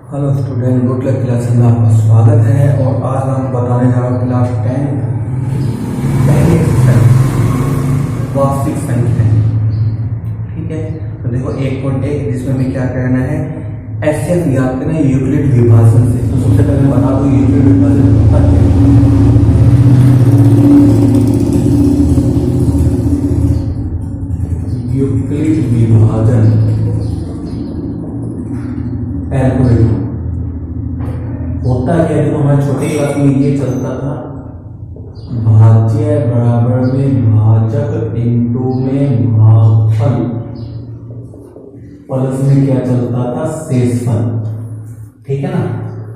Hello student, good luck class में आपका स्वागत है। और आज हम बताने जा रहे हैं क्लास 10 पहले वास्तविक संख्या। ठीक है, तो देखो 1.1 जिसमें हमें क्या करना है, एचसीएफ याद करना है यूक्लिड विभाजन से। तो सबसे पहले बता दो यूक्लिड विभाजन होता क्या है। यूक्लिड विभाजन एल्गोरिथम होता क्या है। तो हमारे छोटे क्लास में ये चलता था, भाज्य बराबर में भाजक इंटू में भागफल प्लस में क्या चलता था, शेषफल। ठीक है ना।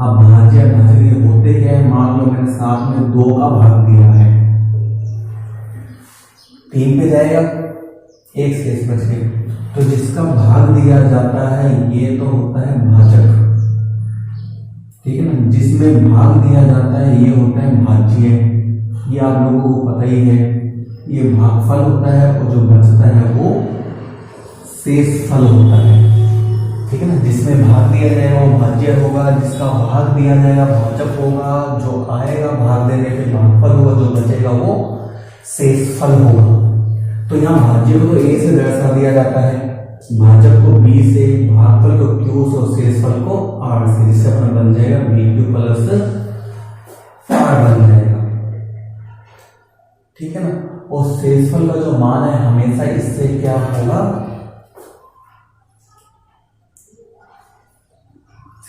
अब भाज्य भाजक ये होते क्या है, मान लो मैंने साथ में 2 का भाग दिया है, 3 पे जाएगा, 1 शेष बच गया। तो जिसका भाग दिया जाता है ये तो होता है भाजक। ठीक है ना। जिसमें भाग दिया जाता है ये होता है भाज्य। ये आप लोगों को पता ही है, ये भागफल होता है और जो बचता है वो शेषफल होता है। ठीक है ना। जिसमें भाग दिया जाएगा वो भाज्य होगा, जिसका भाग दिया जाएगा भाजक होगा, जो आएगा भाग देने पे भागफल होगा, जो बचेगा वो शेषफल होगा। तो यहाँ भाज्य को तो ए से दर्शा दिया जाता है, भाजक को बी से, भागफल को क्यू से और शेषफल को आर से, जिससे अपना बन जाएगा बी क्यू प्लस आर बन जाएगा। ठीक है ना। और शेषफल का जो मान है हमेशा इससे क्या होगा,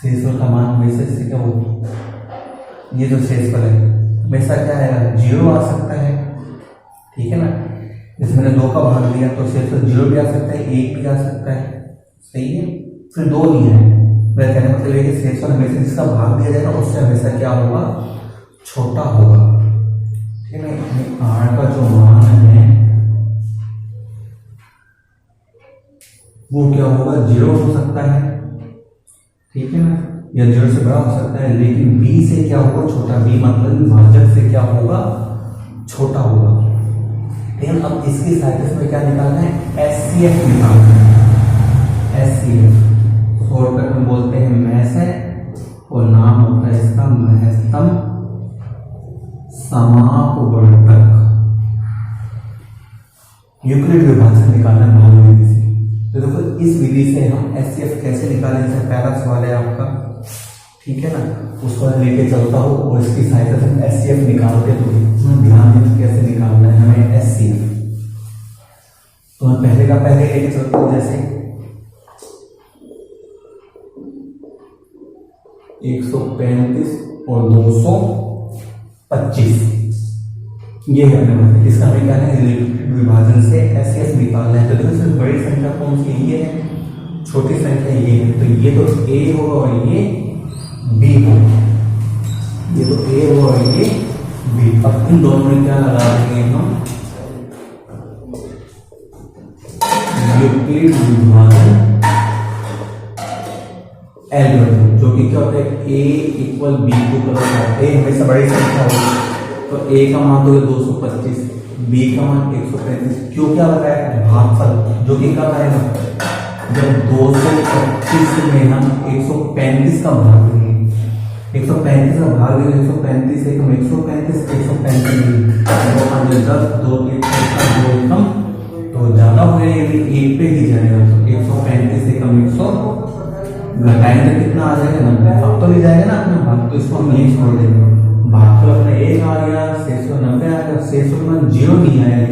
शेषफल का मान हमेशा इससे क्या होगा, ये जो शेषफल है हमेशा क्या आएगा, 0 आ सकता है। ठीक है ना। जैसे मैंने 2 का भाग दिया तो शेषफल 0 भी आ सकता है, 1 भी आ सकता है। सही है। फिर 2 नहीं है, मेरा कहने का मतलब है कि शेषफल हमेशा जिसका भाग दिया जाएगा उससे हमेशा क्या होगा, छोटा होगा। ठीक है। आर का जो मान है वो क्या होगा, 0 हो सकता है। ठीक है ना। या 0 से बड़ा हो सकता है, लेकिन बी से क्या होगा, छोटा। बी मतलब भाजक से क्या होगा, छोटा होगा। लेकिन अब इसकी सहायता से क्या निकालना है, एचसीएफ निकालना है। एचसीएफ शॉर्टकट में बोलते हैं मैथ है, और नाम होता है इसका महत्तम समापवर्तक। यूक्लिड विभाजन निकालना है भाग विधि से। तो देखो इस विधि से हम एचसीएफ कैसे निकालें, जैसे पहला सवाल है आपका। ठीक है ना। उसको लेके चलता हूँ और इसकी सहायता से हम एचसीएफ निकालते तो ध्यान दें कैसे निकालना है हमें एचसीएफ। तो मैं पहले का पहले लेके चलता हूँ, जैसे 135 और 225 ये है अपने पास। इसका हमें क्या है, विभाजन से एचसीएफ निकालना है। तो देखो इसमें बड़ी संख्या कौन सी ये है, छोटी संख्या ये है। तो ये तो ए होगा और ये बी होगा, ये तो ए होगा और ये बी। अब इन दोनों में क्या लगा देंगे हम, यूक्लिड विभाजन एल्गोरिथम, जो कि क्या होता है, a इक्वल बी को प्लस ए हमेशा बड़ी संख्या होगी। तो a का मान तो 225, b का मान 135। क्यों क्या बताया, भागफल, जो कि कब आएगा, जब 225 में हम 135 का भाग देंगे। 135 का भाग देंगे, 135 एकम 135, 135 10 2 एकम तो ज्यादा हो गया, यदि 1 पे ही जाएगा तो 135 एकम 100 घटाएंगे तो कितना आ जाएगा, 90। अब तो नहीं जाएगा ना अपना भाग, तो इसको हम यही छोड़ देंगे। भागफल अपना 1 आ गया, शेषफल 90 आ गया, शेषफल मान 0 नहीं आएगा।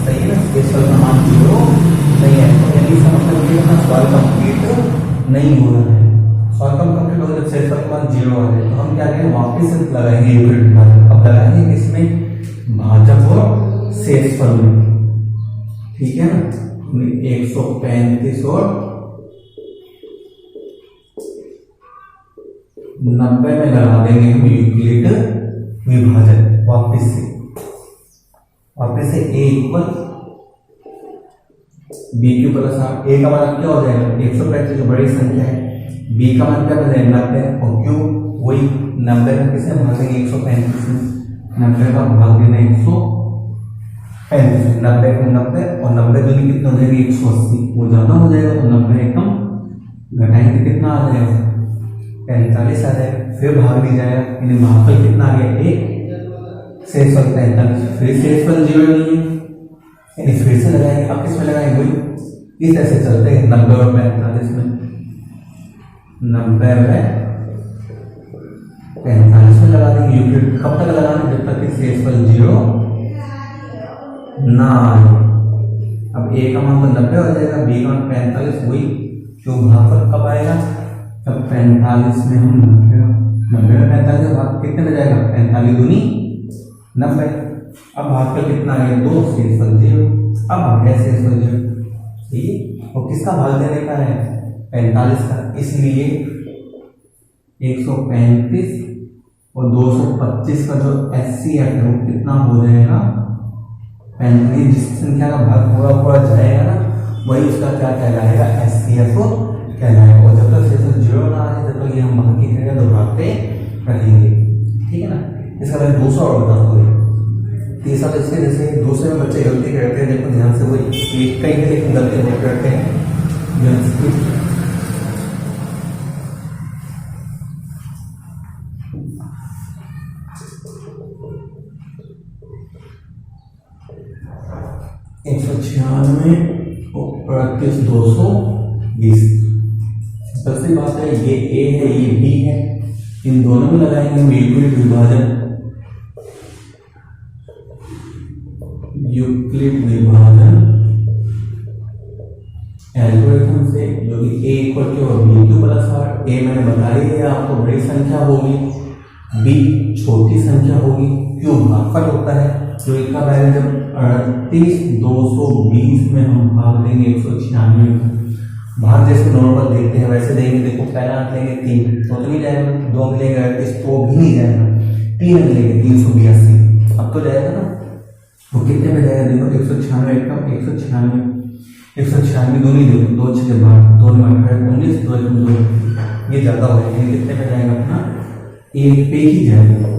सही है ना। शेषफल का मान 0 नहीं है, तो यानी इसका मतलब ये है सवाल कंप्लीट नहीं हो रहा है। सवाल कंप्लीट हो जब शेषफल का मान 0 आ जाए तो हम क्या करेंगे, वापिस से लगाएंगे यूक्लिड विभाजन। अब लगाएंगे इसमें भाजक और शेषफल में। ठीक है ना। 135 और 90 में लगा देंगे हम यूक्लिड विभाजन वापिस से a equal B Q plus R. A का मान क्या हो जाएगा, 135 जो बड़ी संख्या है, बी का मान क्या हो जाएगा 90, और क्यू वही 90 में किसे भागेंगे 135 में, 90 का भाग देना 135, 90 को 90 और 90 दूनी कितने हो जाएगी 180, वो ज्यादा हो जाएगा तो 90 एकम घटाएंगे कितना आ जाएगा 45 आ जाएगा, फिर भाग नहीं जाएगा, यानी भागफल कितना आ गया 1, शेषफल 45, फिर शेषफल 0 नहीं है, यानी फिर से लगाएंगे। अब किसमें लगाएंगे वही इस तरह से चलते हैं 90 और 45 में, 90 में 45 में लगा देंगे यूक्लिड। कब तक लगाना जब तक कि शेषफल 0 ना आए। अब ए का मान तो 90 हो जाएगा, बी का मान 45, वही क्यों भागफल कब आएगा तब 45 में हम 90 में 45 भाग कितने में जाएगा 45 दूनी 90। अब भागफल कितना आ गया 2, शेषफल 0। अब आ गया शेषफल 0, ठीक। और किसका भाग देने का है 45 का, इसलिए 135 और 225 का जो HCF है वो कितना हो जाएगा 35। जिस संख्या का भाग पूरा पूरा जाएगा ना वही उसका क्या कहलाएगा HCF कहलाएगा। और जब तक शेषफल 0 ना आए तब तक ये हम भाग की क्रिया दोहराते रहेंगे, ठीक है ना। इसका मैं दूसरा और बता दूँ, तीसरा तो इसके जैसे दूसरे में बच्चे गलती करते हैं, देखो ध्यान से, वही कहीं कहीं लेकिन गलती नहीं करते हैं। एक 196 और 220। सबसे बात है ये ए है ये बी है, इन दोनों में लगाएंगे हम यूक्लिड विभाजन, यूक्लिड विभाजन एल्गोरिथम से, जो कि a equal to b2 plus r। a मैंने बता ही दिया आपको बड़ी संख्या होगी, b छोटी संख्या होगी, क्यों भागफल होता है जो इसका वैल्यू जब 38,220 में हम भाग देंगे 196 भाग जैसे नॉर्मल देखते हैं वैसे देंगे। देखो पहला अंक लेंगे 3 तो नहीं जाएगा, 2 मिलेगा 38 तो भी नहीं जाएगा, 3 मिलेंगे 382 अब तो जाएगा ना। वो कितने में जाएगा देखो 196 एकदम 196 दूनी देखो 2 6 12 2 में 19 2 ये ज्यादा हो जाएगा, कितने में जाएगा अपना 1 पे ही जाएगा।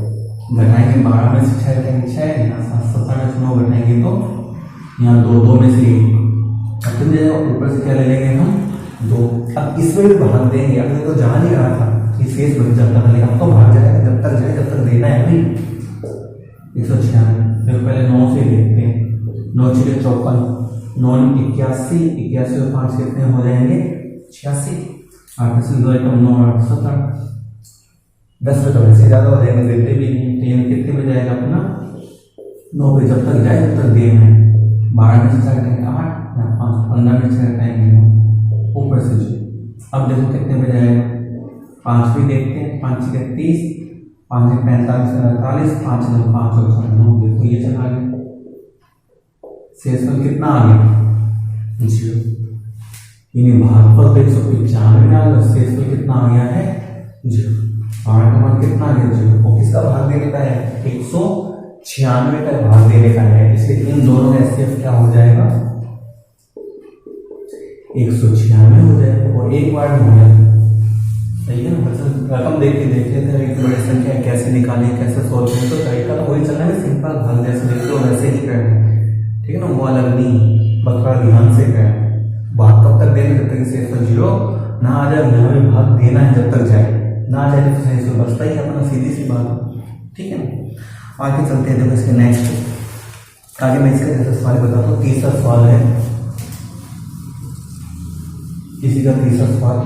घटाएंगे 12 में से 6 घटाएंगे 6, यहाँ 7 में से 9 घटाएंगे तो यहाँ 2 में से 1 कितने जाएगा, ऊपर से क्या ले लेंगे हम 2। अब इसमें भी भाग देंगे, अभी तो जा नहीं रहा था कि शेष बच जाता था, लेकिन अब तो भाग जाएगा जब तक जाए जब तक देना है नहीं 196। देखो पहले 9 से देखते हैं, 9 6 54, 9 81, 81 और 5 कितने हो जाएंगे 86, 8 से 2 9 8 17, 10 में तो वैसे ज्यादा हो जाएंगे, देते भी नहीं। तो कितने में जाएगा अपना 9 पे जब तक जाए जब तक देना है। 12 में से 4 घटाएंगे 8, 5 15 में से घटाएंगे 9 ऊपर से जो। अब देखो कितने में जाएगा 5 भी देखते हैं, 5 से 30, 5 से 45 48, 5 से 5 और 9 देखो ये चला गया। शेषफल कितना आ गया 0, यानी भागफल 195 में आ गया, शेषफल कितना आ गया है 0। बारह का मान कितना आ गया 0, और किसका भाग देने का है 196 का भाग देने का है, इसलिए इन दोनों का HCF क्या हो जाएगा 196 हो जाएगा और एक बार में हो जाएगा। सही है ना, मतलब रकम देख के देख लेते हैं बड़ी संख्या कैसे निकालें कैसे सोल्व करें, तो तरीका तो वही चलना है, सिंपल भाग जैसे देखते हो वैसे ही करना है, ठीक है ना। वो अलग नहीं, बस थोड़ा ध्यान से करना है। भाग कब तक देंगे जब तक शेषफल 0 ना आ जाए, यहाँ भी भाग देना है जब तक जाए, ना आ जाए तो शेषफल बचता ही अपना, सीधी सी बात, ठीक है ना। आगे चलते हैं, देखो इसके नेक्स्ट आगे मैं इसका जैसा सवाल बताता हूँ। तीसरा सवाल है, इसी का तीसरा सवाल,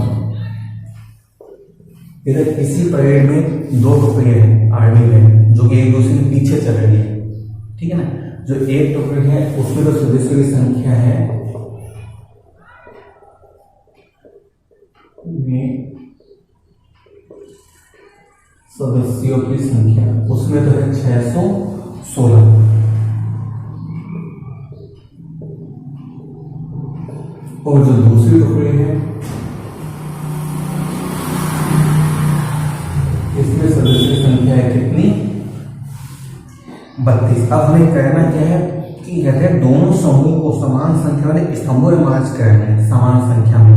इधर इसी परेड में 2 टुकड़े हैं आर्मी में जो कि एक दूसरे के पीछे चल रही है, ठीक है ना। जो एक टुकड़े है उसमें तो सदस्यों की संख्या है सदस्यों की संख्या उसमें तो है 616, और जो दूसरी टुकड़ी है इसमें सदस्यों की संख्या है कितनी 32। अब हमें करना क्या है कि कहते हैं दोनों समूह को समान संख्या वाले स्तंभों में मार्च करना है, समान संख्या में,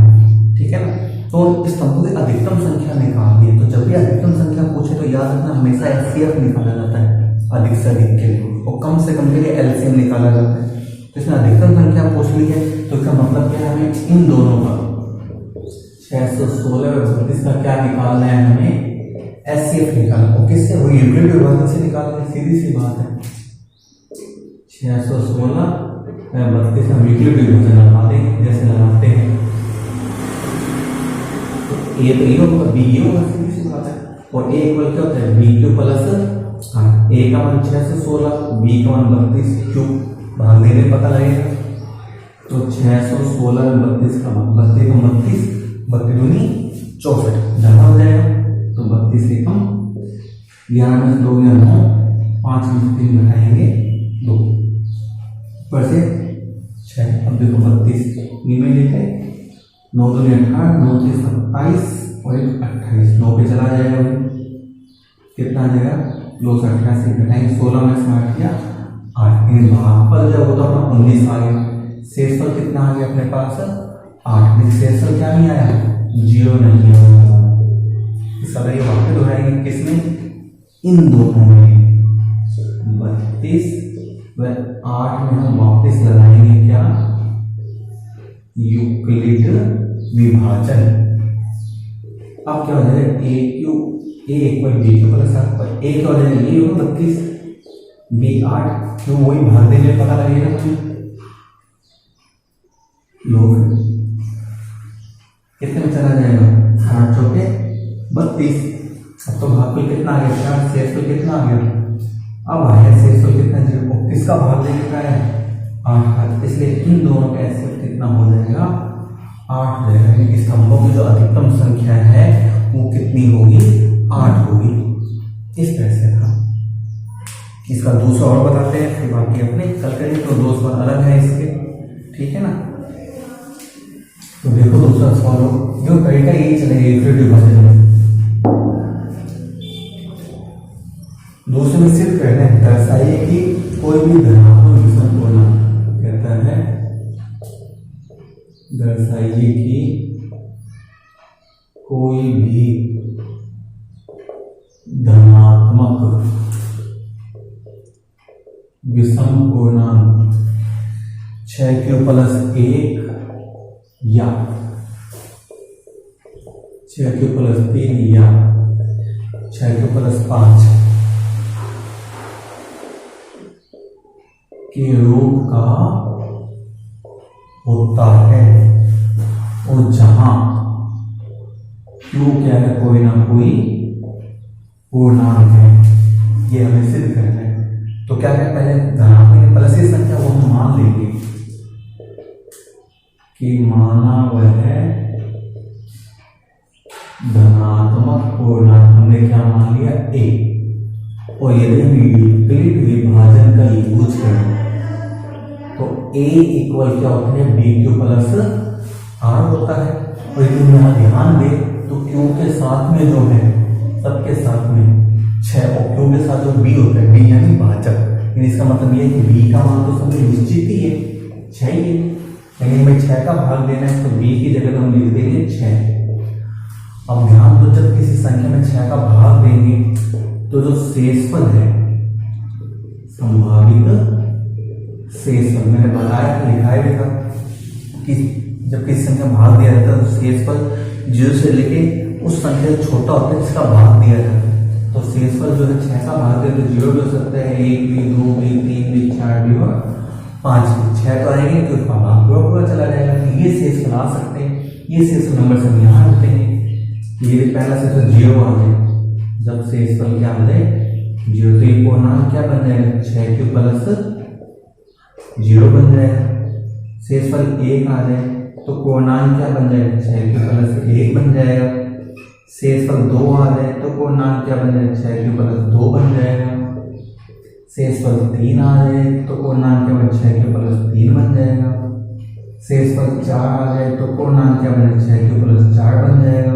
ठीक है ना। तो स्तंभों की अधिकतम संख्या निकालनी है, तो जब भी अधिकतम संख्या पूछे तो याद रखना हमेशा HCF निकाला जाता है अधिक से अधिक के लिए, और कम से कम के लिए LCM निकाला जाता है। तो इसमें अधिकतम संख्या पूछ ली है तो इसका मतलब क्या है, हमें इन दोनों का 616/32 का क्या निकालना है हमें? एचसीएफ निकालना। और किससे? वो यूक्लिड विभाजन से निकालना है, सीधी सी बात है। 616/32 हम यूक्लिड विभाजन लगा देंगे, जैसे लगाते हैं तो ए तो ये होगा, बी ये होगा, सीधी सी बात है। और ए इक्वल क्या होता है? बी क्यू प्लस ए का मान 616, बी का मान 32 क्यू, भाग देने पता लगेगा। तो 616/32 का मान 32 को 32 32 64 ज्यादा हो जाएगा। तो 32 से कम 11 में 2 या 9, 5 में 3 घटाएंगे 2, ऊपर से 6। अब देखो 32 में लेके 9 2 18, 9 से 27 और 28, 9 पे चला जाएगा। कितना आ जाएगा? 2 से 88 घटाएंगे, 16 में से 8 किया 8, भाग पर जब होता अपना 19 आ गया। शेषफल कितना आ गया अपने पास? 8 में शेषफल क्या नहीं आया? 0 नहीं आया। इस तरह ये वाक्य दोहराएंगे किसमें? इन दोनों में। 32 व 8 में हम वापस लगाएंगे क्या? यूक्लिड विभाजन। अब क्या हो जाएगा? A Q A equal B Q plus 8 पर ए क्या हो जाएगा? ये होगा 32, बी 8, क्यों वही भाग देने पता लगेगा मुझे। लोग कितने में चला जाएगा? 8 चौके 32। अब तो भागफल कितना आ गया? 4, शेषफल कितना आ गया? अब आया शेषफल कितना? 0। किसका भाग लेने का है? 8 का। इसलिए इन दोनों का एचसीएफ कितना हो जाएगा? 8 हो जाएगा। यानी स्तंभों की जो अधिकतम संख्या है वो कितनी होगी? 8 होगी। इस तरह से था। इसका दूसरा और बताते हैं, फिर बाकी अपने कल करेंगे। तो दो सवाल अलग है इसके, ठीक है ना। तो देखो दूसरा सवाल जो तरीका यही चलेगा यूक्लिड विभाजन में। दूसरे में सिर्फ कहना है दर्शाइए कि कोई भी धनात्मक विषम पूर्णांक, कहता है दर्शाइए कि कोई भी धनात्मक विषम पूर्णांक 6q + 1 या 6q + 3 या 6q + 5 के रूप का होता है, और जहां q क्या है? कोई ना कोई पूर्णांक है। ये हमें सिद्ध करना है। तो क्या है? पहले धनात्मक प्लस की संख्या वो हम मान लेंगे कि माना वह धनात्मक पूर्णांक, हमने क्या मान लिया? a। और यदि हम यूक्लिड विभाजन का यूज करें तो a इक्वल क्या होता है? bq + r होता है। और यदि हम यहाँ ध्यान दें तो q के साथ में जो है, सबके साथ में 6 और q के साथ जो b होता है, b यानी भाजक। इसका मतलब ये है कि b का मान तो समझ निश्चित ही है, 6 ही है। लेकिन हमें 6 का भाग देना है तो b की जगह हम लिख देंगे 6। अब ध्यान दो, जब किसी संख्या में 6 का भाग देंगे तो जो शेषफल है, संभावित शेषफल, मैंने बताया था, लिखाया भी था कि जब किसी संख्या भाग दिया जाता है तो शेषफल 0 से लेके उस संख्या से छोटा होता है जिसका भाग दिया जाता है। तो शेषफल जो है 6 का भाग दे तो 0 भी हो सकता है, 1 भी, 2 भी, 3 भी, 4 भी और 5 भी। 6 तो आएंगे तो उसका भाग पूरा चला जाएगा। तो ये शेषफल आ सकते हैं। ये शेषफल नंबर सब यहाँ होते हैं। ये पहला शेषफल 0 आ जाए, जब शेषफल क्या आ जाए 0, तो ये पूर्णांक क्या बन जाएगा? 6q + 0 बन जाएगा। शेषफल 1 आ जाए तो पूर्णांक क्या बन जाएगा? 6q + 1 बन जाएगा। शेषफल 2 आ जाए तो पूर्णांक क्या बन जाएगा? 6q + 2 बन जाएगा। शेषफल 3 आ जाए तो पूर्णांक क्या बन? 6q + 3 बन जाएगा। शेषफल 4 आ जाए तो पूर्णांक क्या बन? 6q + 4 बन जाएगा।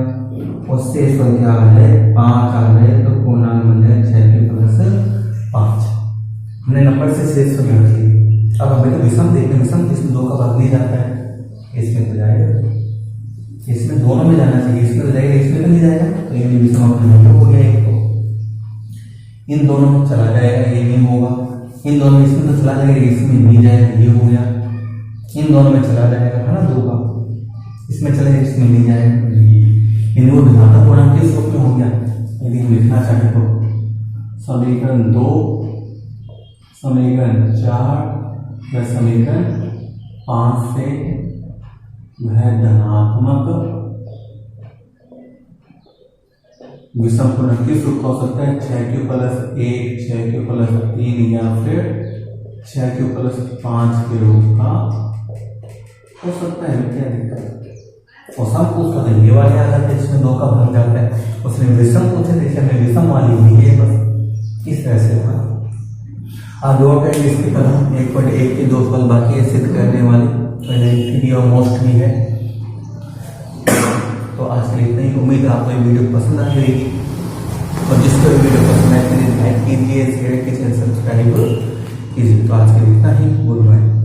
और शेषफल क्या आ जाए? 5 आ जाए तो पूर्णांक बन जाए 6q + 5। हमने नंबर से शेषफल रख लिए। अब हमें तो विषम देखते हैं, विषम इसमें 2 का भाग दिया जाता है, इसमें तो जाएगा, इसमें दोनों में जाना चाहिए, इसमें तो जाएगा, इसमें तो नहीं जाएगा। तो ये विषम अपने हो गया। एक तो इन दोनों में चला जाएगा, ये नहीं होगा। इन दोनों में इसमें तो चला जाएगा, इसमें नहीं जाएगा, ये हो गया। इन दोनों में चला जाएगा, है ना, 2 का, इसमें चलेगा, इसमें नहीं जाएगा, ये यानी वो धनात्मक पूर्णांक किस रूप में हो गया। यदि हम लिखना चाहें तो समीकरण 2, समीकरण 4 या समीकरण 5 से वह धनात्मक विषम पूर्णांक किस रूप का हो सकता है, 6q+1, 6q+3 या फिर 6q+5 के रूप का हो सकता है। क्या दिक्कत है। और सब पूछता था ये वाले आ जाते हैं जिसमें 2 का भाग जाता है, उसने विषम पूछे थे, हमें विषम वाली हुई है बस इस तरह से था। आज दो करेंगे इसके कदम 1.1 के 2 सवाल बाकी है सिद्ध करने वाले, भी और मोस्ट भी है। तो आज के लिए इतना ही। उम्मीद है आपको ये वीडियो पसंद आई होगी, और जिसको वीडियो पसंद आए प्लीज लाइक कीजिए, शेयर कीजिए, सब्सक्राइब कीजिए। तो आज के लिए इतना ही। Good bye.